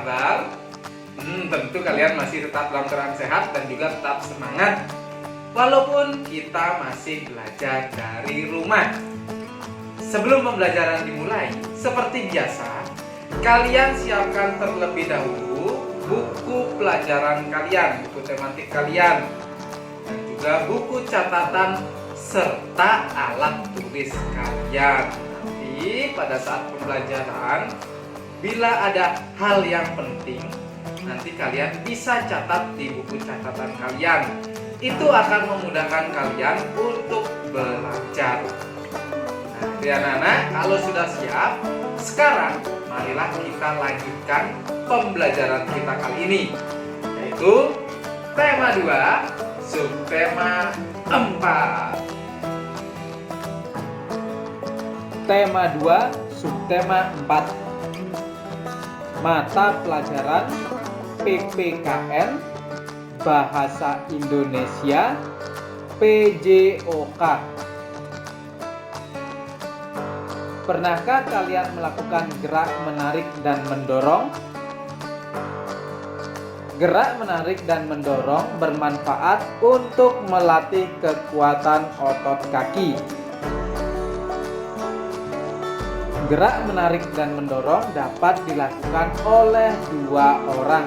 kabar? Tentu kalian masih tetap dalam keadaan sehat dan juga tetap semangat walaupun kita masih belajar dari rumah. Sebelum pembelajaran dimulai, seperti biasa, kalian siapkan terlebih dahulu buku pelajaran kalian, buku tematik kalian, dan juga buku catatan serta alat tulis kalian. Nanti pada saat pembelajaran, bila ada hal yang penting, nanti kalian bisa catat di buku catatan kalian. Itu akan memudahkan kalian untuk belajar. Nah, anak-anak, kalau sudah siap, sekarang marilah kita lanjutkan pembelajaran kita kali ini, yaitu tema 2, subtema 4. Tema 2, subtema 4. Mata pelajaran PPKN Bahasa Indonesia PJOK. Pernahkah kalian melakukan gerak menarik dan mendorong? Gerak menarik dan mendorong bermanfaat untuk melatih kekuatan otot kaki. Gerak menarik dan mendorong dapat dilakukan oleh 2 orang.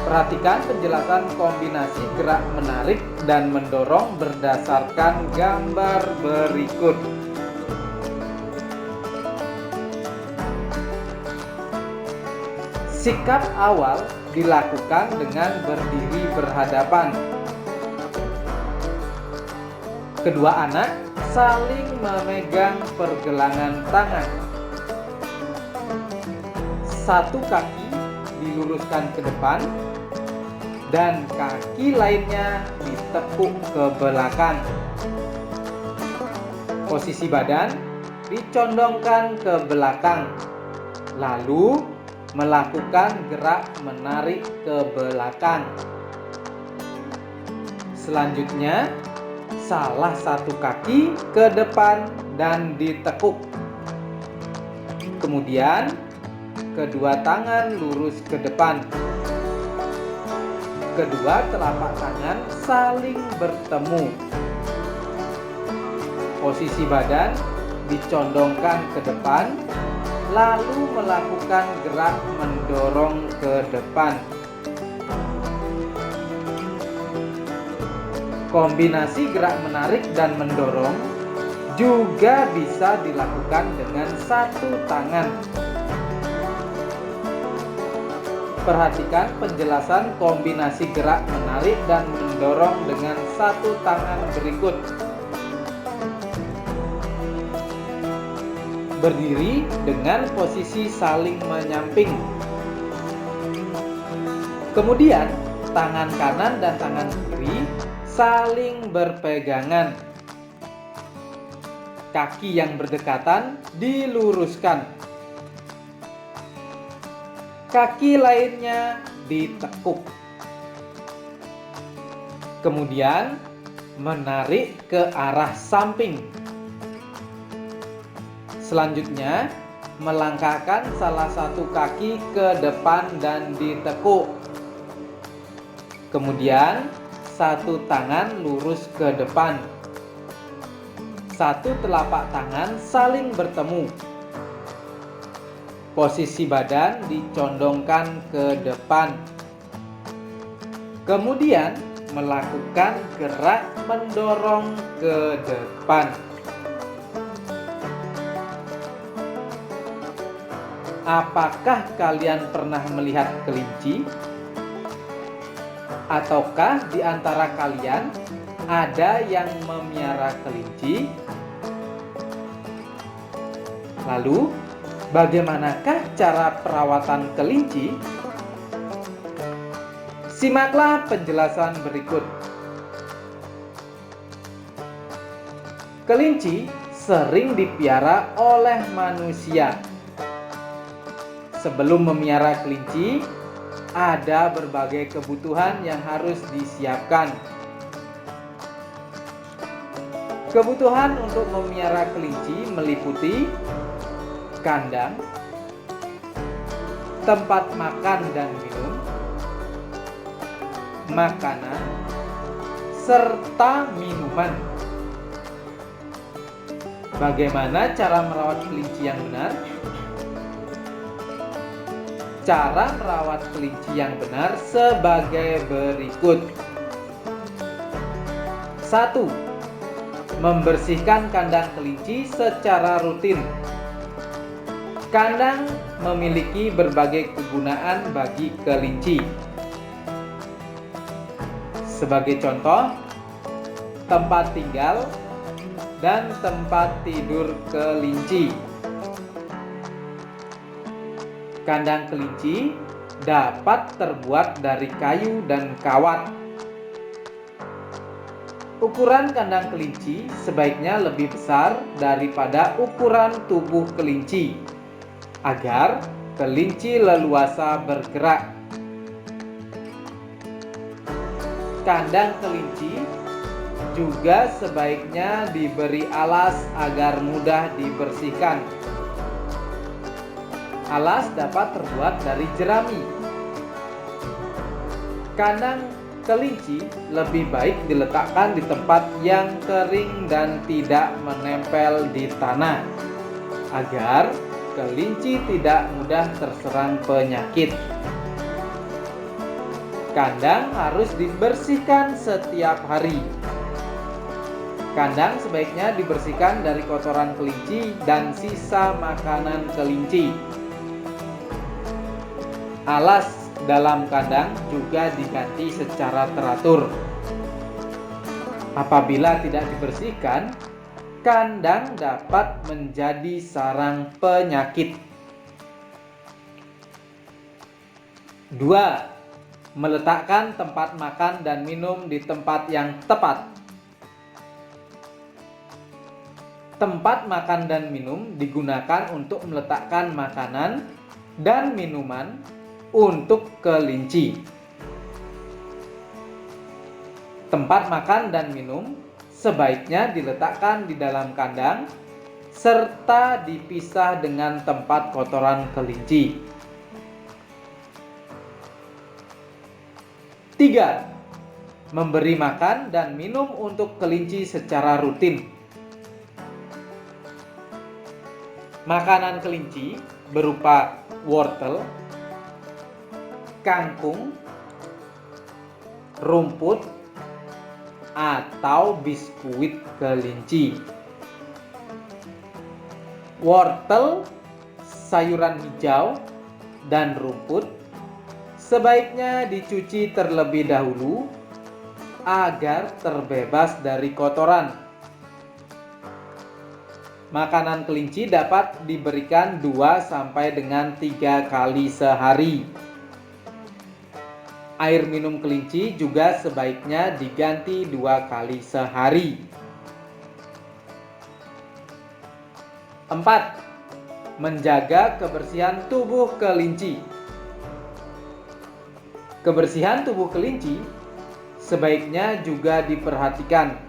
Perhatikan penjelasan kombinasi gerak menarik dan mendorong berdasarkan gambar berikut. Sikap awal dilakukan dengan berdiri berhadapan. Kedua anak saling memegang pergelangan tangan. Satu kaki diluruskan ke depan dan kaki lainnya ditekuk ke belakang. Posisi badan dicondongkan ke belakang, lalu melakukan gerak menarik ke belakang. Selanjutnya, salah satu kaki ke depan dan ditekuk. Kemudian, kedua tangan lurus ke depan. Kedua telapak tangan saling bertemu. Posisi badan dicondongkan ke depan, lalu melakukan gerak mendorong ke depan. Kombinasi gerak menarik dan mendorong juga bisa dilakukan dengan satu tangan. Perhatikan penjelasan kombinasi gerak menarik dan mendorong dengan satu tangan berikut. Berdiri dengan posisi saling menyamping. Kemudian, tangan kanan dan tangan kiri saling berpegangan. Kaki yang berdekatan diluruskan. Kaki lainnya ditekuk. Kemudian menarik ke arah samping. Selanjutnya, melangkahkan salah satu kaki ke depan dan ditekuk. Kemudian, satu tangan lurus ke depan. Satu telapak tangan saling bertemu. Posisi badan dicondongkan ke depan. Kemudian melakukan gerak mendorong ke depan. Apakah kalian pernah melihat kelinci? Ataukah di antara kalian ada yang memelihara kelinci? Lalu, bagaimanakah cara perawatan kelinci? Simaklah penjelasan berikut. Kelinci sering dipiara oleh manusia. Sebelum memelihara kelinci, ada berbagai kebutuhan yang harus disiapkan. Kebutuhan untuk memelihara kelinci meliputi kandang, tempat makan dan minum, makanan, serta minuman. Bagaimana cara merawat kelinci yang benar? Cara merawat kelinci yang benar sebagai berikut. 1. Membersihkan kandang kelinci secara rutin. Kandang memiliki berbagai kegunaan bagi kelinci. Sebagai contoh, tempat tinggal dan tempat tidur kelinci. Kandang kelinci dapat terbuat dari kayu dan kawat. Ukuran kandang kelinci sebaiknya lebih besar daripada ukuran tubuh kelinci, agar kelinci leluasa bergerak. Kandang kelinci juga sebaiknya diberi alas agar mudah dibersihkan. Alas dapat terbuat dari jerami. Kandang kelinci lebih baik diletakkan di tempat yang kering dan tidak menempel di tanah, agar kelinci tidak mudah terserang penyakit. Kandang harus dibersihkan setiap hari. Kandang sebaiknya dibersihkan dari kotoran kelinci dan sisa makanan kelinci. Alas dalam kandang juga diganti secara teratur. Apabila tidak dibersihkan, kandang dapat menjadi sarang penyakit. 2. Meletakkan tempat makan dan minum di tempat yang tepat. Tempat makan dan minum digunakan untuk meletakkan makanan dan minuman untuk kelinci. Tempat makan dan minum sebaiknya diletakkan di dalam kandang serta dipisah dengan tempat kotoran kelinci. 3. Memberi makan dan minum untuk kelinci secara rutin. Makanan kelinci berupa wortel, kangkung, rumput, atau biskuit kelinci. Wortel, sayuran hijau, dan rumput sebaiknya dicuci terlebih dahulu agar terbebas dari kotoran. Makanan kelinci dapat diberikan 2 sampai dengan 3 kali sehari. Air minum kelinci juga sebaiknya diganti 2 kali sehari. 4. Menjaga kebersihan tubuh kelinci. Kebersihan tubuh kelinci sebaiknya juga diperhatikan.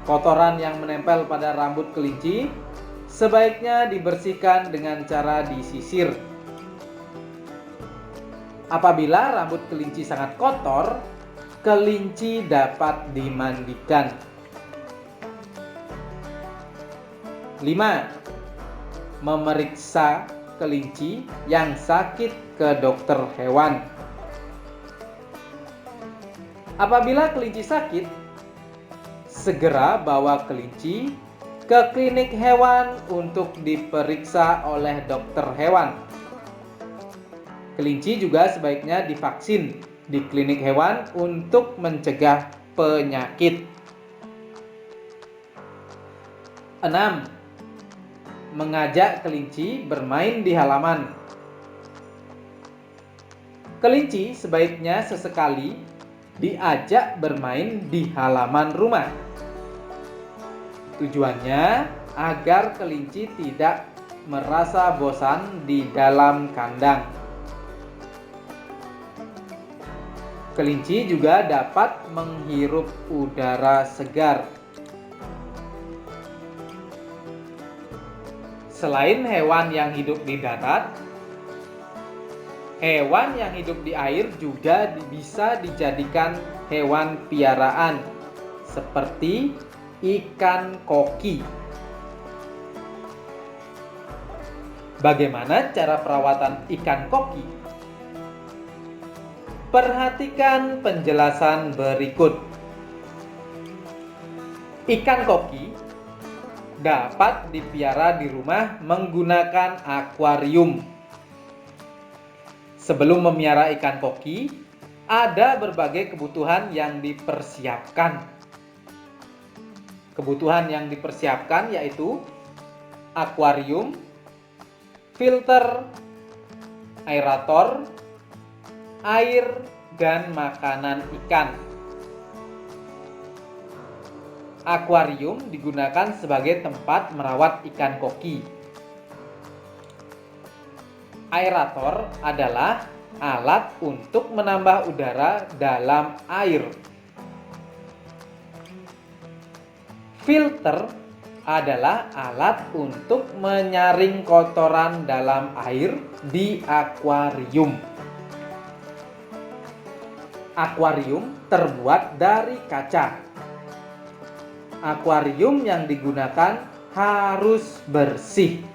Kotoran yang menempel pada rambut kelinci sebaiknya dibersihkan dengan cara disisir. Apabila rambut kelinci sangat kotor, kelinci dapat dimandikan. 5. Memeriksa kelinci yang sakit ke dokter hewan. Apabila kelinci sakit, segera bawa kelinci ke klinik hewan untuk diperiksa oleh dokter hewan. Kelinci juga sebaiknya divaksin di klinik hewan untuk mencegah penyakit. 6. Mengajak kelinci bermain di halaman. Kelinci sebaiknya sesekali diajak bermain di halaman rumah. Tujuannya agar kelinci tidak merasa bosan di dalam kandang. Kelinci juga dapat menghirup udara segar. Selain hewan yang hidup di darat, hewan yang hidup di air juga bisa dijadikan hewan piaraan, seperti ikan koki. Bagaimana cara perawatan ikan koki? Perhatikan penjelasan berikut. Ikan koki dapat dipiara di rumah menggunakan akuarium. Sebelum memelihara ikan koki, ada berbagai kebutuhan yang dipersiapkan. Kebutuhan yang dipersiapkan yaitu akuarium, filter, aerator, air, dan makanan ikan. Akuarium digunakan sebagai tempat merawat ikan koki. Aerator adalah alat untuk menambah udara dalam air. Filter adalah alat untuk menyaring kotoran dalam air di akuarium. Akuarium terbuat dari kaca. Akuarium yang digunakan harus bersih.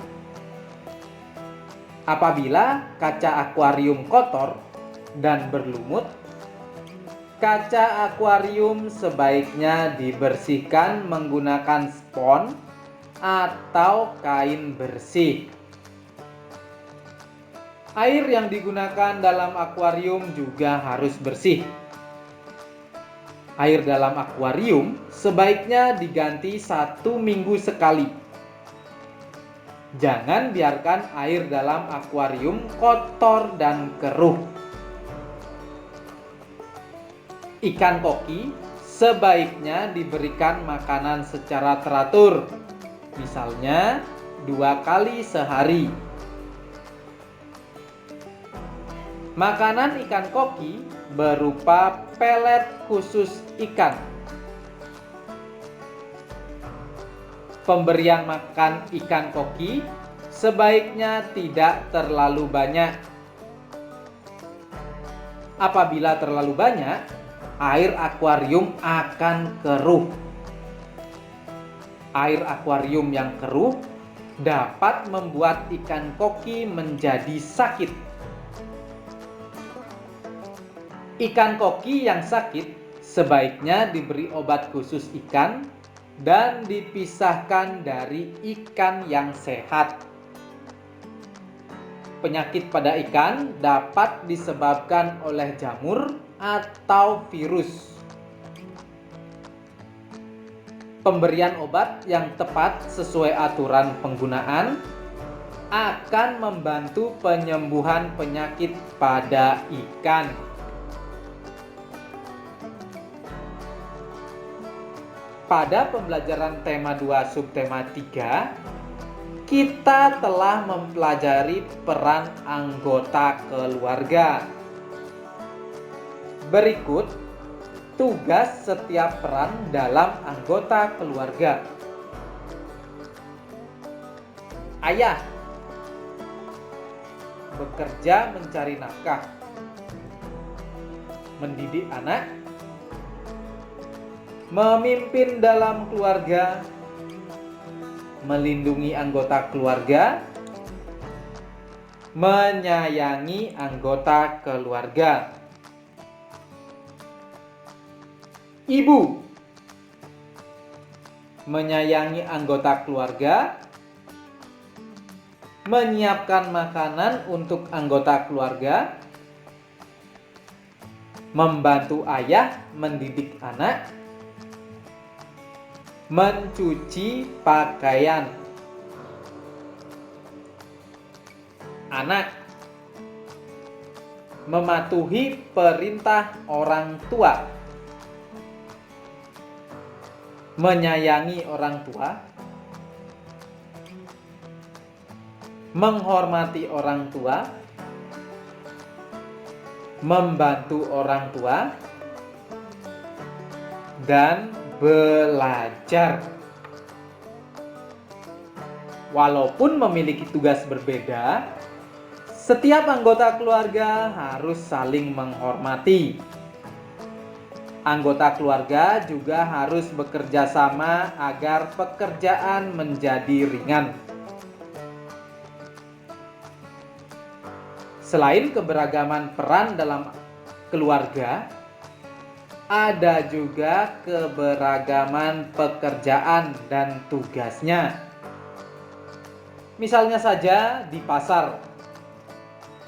Apabila kaca akuarium kotor dan berlumut, kaca akuarium sebaiknya dibersihkan menggunakan spons atau kain bersih. Air yang digunakan dalam akuarium juga harus bersih. Air dalam akuarium sebaiknya diganti 1 minggu sekali. Jangan biarkan air dalam akuarium kotor dan keruh. Ikan koki sebaiknya diberikan makanan secara teratur, misalnya 2 kali sehari. Makanan ikan koki berupa pelet khusus ikan. Pemberian makan ikan koki sebaiknya tidak terlalu banyak. Apabila terlalu banyak, air akuarium akan keruh. Air akuarium yang keruh dapat membuat ikan koki menjadi sakit. Ikan koki yang sakit sebaiknya diberi obat khusus ikan dan dipisahkan dari ikan yang sehat. Penyakit pada ikan dapat disebabkan oleh jamur atau virus. Pemberian obat yang tepat sesuai aturan penggunaan akan membantu penyembuhan penyakit pada ikan. Pada pembelajaran tema 2 subtema 3, kita telah mempelajari peran anggota keluarga. Berikut tugas setiap peran dalam anggota keluarga. Ayah bekerja mencari nafkah, mendidik anak, memimpin dalam keluarga, melindungi anggota keluarga, menyayangi anggota keluarga. Ibu menyayangi anggota keluarga, menyiapkan makanan untuk anggota keluarga, membantu ayah mendidik anak, mencuci pakaian. Anak mematuhi perintah orang tua, menyayangi orang tua, menghormati orang tua, membantu orang tua, dan belajar. Walaupun memiliki tugas berbeda, setiap anggota keluarga harus saling menghormati. Anggota keluarga juga harus bekerja sama agar pekerjaan menjadi ringan. Selain keberagaman peran dalam keluarga, ada juga keberagaman pekerjaan dan tugasnya. Misalnya saja di pasar,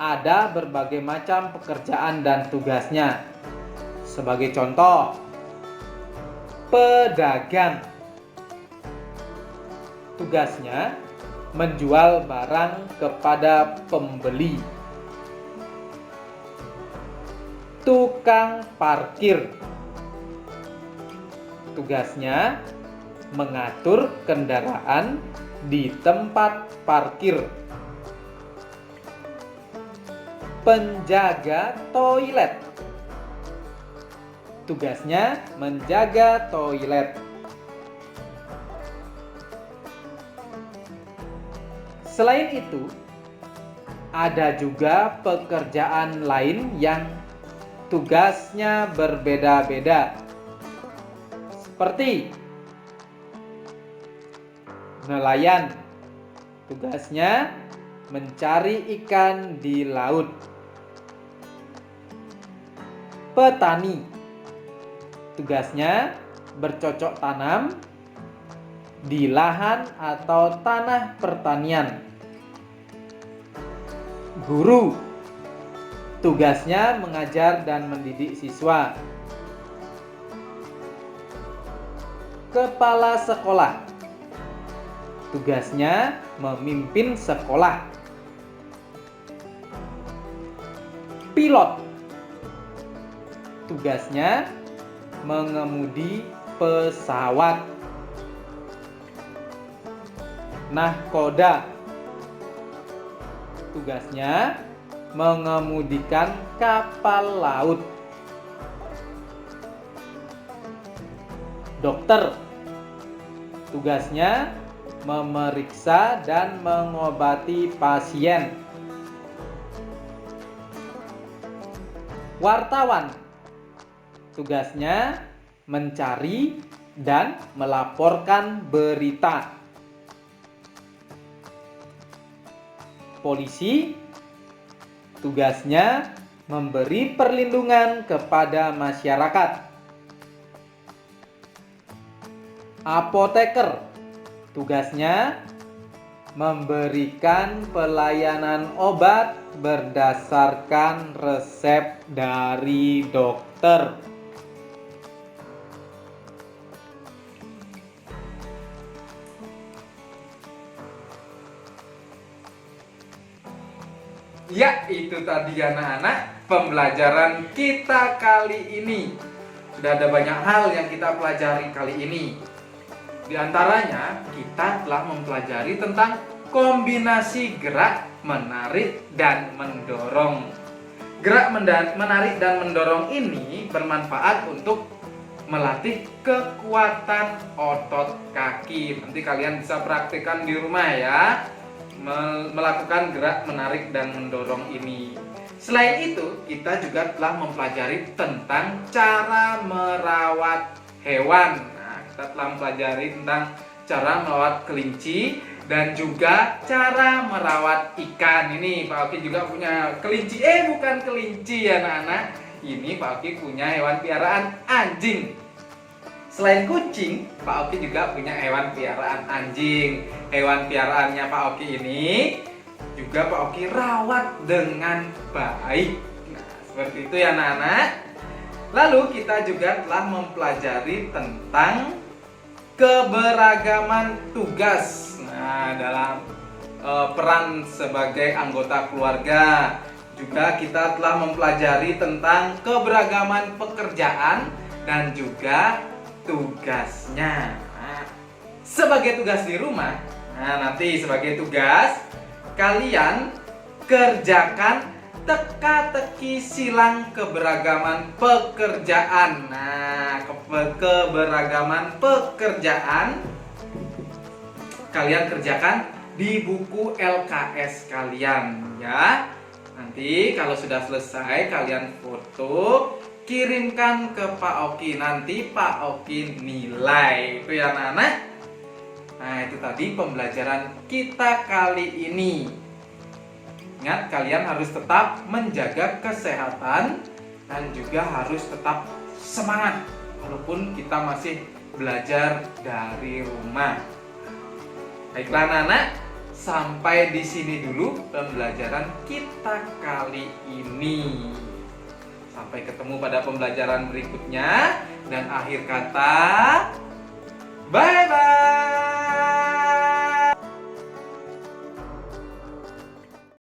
ada berbagai macam pekerjaan dan tugasnya. Sebagai contoh, pedagang tugasnya menjual barang kepada pembeli. Tukang parkir tugasnya mengatur kendaraan di tempat parkir. Penjaga toilet tugasnya menjaga toilet. Selain itu, ada juga pekerjaan lain yang tugasnya berbeda-beda, seperti nelayan, tugasnya mencari ikan di laut. Petani, tugasnya bercocok tanam di lahan atau tanah pertanian. Guru, tugasnya mengajar dan mendidik siswa. Kepala sekolah, tugasnya memimpin sekolah. Pilot, tugasnya mengemudi pesawat. Nahkoda, tugasnya mengemudikan kapal laut. Dokter, tugasnya memeriksa dan mengobati pasien. Wartawan, tugasnya mencari dan melaporkan berita. Polisi, tugasnya memberi perlindungan kepada masyarakat. Apoteker, tugasnya memberikan pelayanan obat berdasarkan resep dari dokter. Ya, itu tadi anak-anak pembelajaran kita kali ini. Sudah ada banyak hal yang kita pelajari kali ini. Di antaranya, kita telah mempelajari tentang kombinasi gerak, menarik, dan mendorong. Gerak menarik dan mendorong ini bermanfaat untuk melatih kekuatan otot kaki. Nanti kalian bisa praktikkan di rumah ya, melakukan gerak menarik dan mendorong ini. Selain itu, kita juga telah mempelajari tentang cara merawat hewan. Nah, kita telah mempelajari tentang cara merawat kelinci dan juga cara merawat ikan. Ini Pak Oki juga punya kelinci. Bukan kelinci ya anak-anak. Ini Pak Oki punya hewan piaraan anjing. Selain kucing, Pak Oki juga punya hewan piaraan anjing. Hewan piaraannya Pak Oki ini juga Pak Oki rawat dengan baik. Nah, seperti itu ya anak-anak. Lalu kita juga telah mempelajari tentang keberagaman tugas. Nah, dalam peran sebagai anggota keluarga. Juga kita telah mempelajari tentang keberagaman pekerjaan dan juga tugasnya. Nah, sebagai tugas di rumah, nanti sebagai tugas kalian kerjakan teka-teki silang keberagaman pekerjaan. Nah, keberagaman pekerjaan kalian kerjakan di buku LKS kalian ya. Nanti kalau sudah selesai kalian foto, kirimkan ke Pak Oki. Nanti Pak Oki nilai. Itu ya anak-anak. Nah, itu tadi pembelajaran kita kali ini. Ingat, kalian harus tetap menjaga kesehatan dan juga harus tetap semangat walaupun kita masih belajar dari rumah. Baiklah anak-anak, sampai di sini dulu pembelajaran kita kali ini. Sampai ketemu pada pembelajaran berikutnya, dan akhir kata, bye bye.